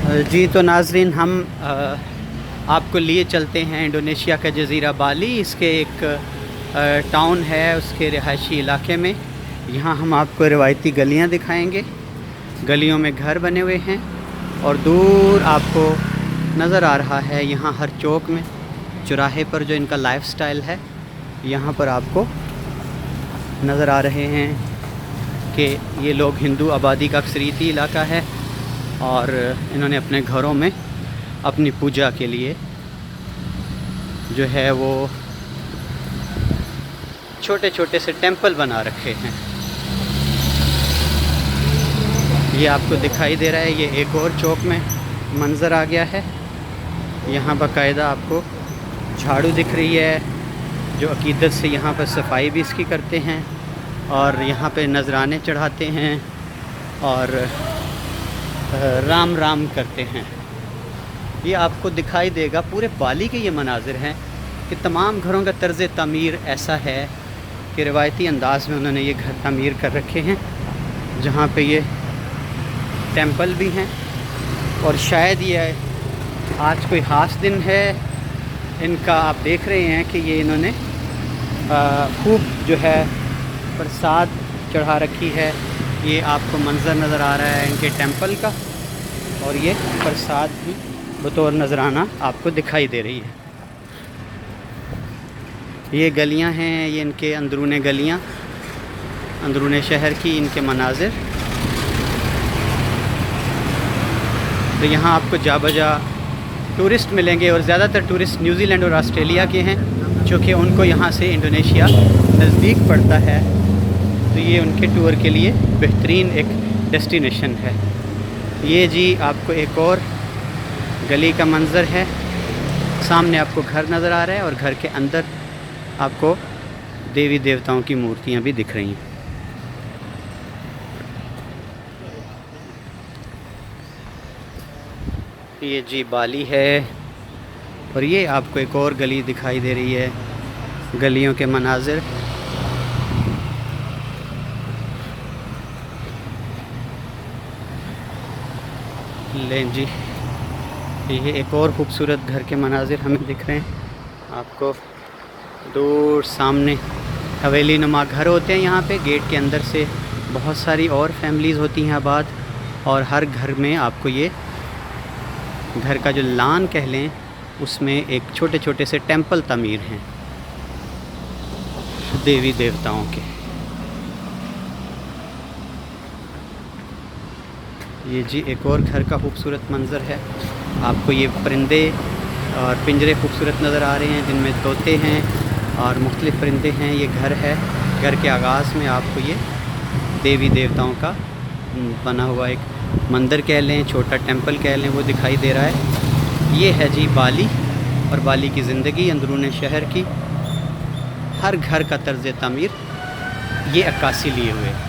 जी तो नाजरीन, हम आपको लिए चलते हैं इंडोनेशिया का जज़ीरा बाली। इसके एक टाउन है, उसके रिहायशी इलाके में। यहाँ हम आपको रिवायती गलियाँ दिखाएंगे। गलियों में घर बने हुए हैं और दूर आपको नज़र आ रहा है, यहाँ हर चौक में, चौराहे पर जो इनका लाइफस्टाइल है, यहाँ पर आपको नज़र आ रहे हैं कि ये लोग हिंदू आबादी का अक्सरीती इलाका है और इन्होंने अपने घरों में अपनी पूजा के लिए जो है वो छोटे छोटे से टेंपल बना रखे हैं। ये आपको दिखाई दे रहा है, ये एक और चौक में मंज़र आ गया है। यहाँ बाकायदा आपको झाड़ू दिख रही है, जो अकीदत से यहाँ पर सफाई भी इसकी करते हैं और यहाँ पे नजराने चढ़ाते हैं और राम राम करते हैं। ये आपको दिखाई देगा, पूरे बाली के ये मनाजिर हैं कि तमाम घरों का तर्ज़ तामीर ऐसा है कि रिवायती अंदाज़ में उन्होंने ये घर तामीर कर रखे हैं, जहाँ पे ये टेंपल भी हैं। और शायद ये आज कोई ख़ास दिन है इनका। आप देख रहे हैं कि ये इन्होंने खूब जो है प्रसाद चढ़ा रखी है। ये आपको मंज़र नज़र आ रहा है इनके टेंपल का, और ये प्रसाद भी बतौर नजराना आपको दिखाई दे रही है। ये गलियां हैं, ये इनके अंदरूने गलियां, अंदरूने शहर की इनके मनाजिर। तो यहाँ आपको जा बजा टूरिस्ट मिलेंगे और ज़्यादातर टूरिस्ट न्यूजीलैंड और ऑस्ट्रेलिया के हैं, चूँकि उनको यहाँ से इंडोनेशिया नज़दीक पड़ता है, तो ये उनके टूर के लिए बेहतरीन एक डेस्टिनेशन है। ये जी आपको एक और गली का मंज़र है। सामने आपको घर नज़र आ रहा है और घर के अंदर आपको देवी देवताओं की मूर्तियाँ भी दिख रही हैं। ये जी बाली है और ये आपको एक और गली दिखाई दे रही है, गलियों के मनाजिर। लें जी, ये एक और ख़ूबसूरत घर के मनाजिर हमें दिख रहे हैं आपको। दूर सामने हवेली नुमा घर होते हैं यहाँ पे। गेट के अंदर से बहुत सारी और फैमिलीज़ होती हैं आबाद, और हर घर में आपको ये घर का जो लान कह लें, उसमें एक छोटे छोटे से टेंपल तमीर हैं देवी देवताओं के। ये जी एक और घर का खूबसूरत मंज़र है। आपको ये परिंदे और पिंजरे खूबसूरत नज़र आ रहे हैं, जिनमें तोते हैं और मुख्तलिफ़ परिंदे हैं। ये घर है, घर के आगाज़ में आपको ये देवी देवताओं का बना हुआ एक मंदिर कह लें, छोटा टेंपल कह लें, वो दिखाई दे रहा है। ये है जी बाली, और बाली की ज़िंदगी अंदरूनी शहर की। हर घर का तर्ज़ तामीर ये अक्कासी लिए हुए।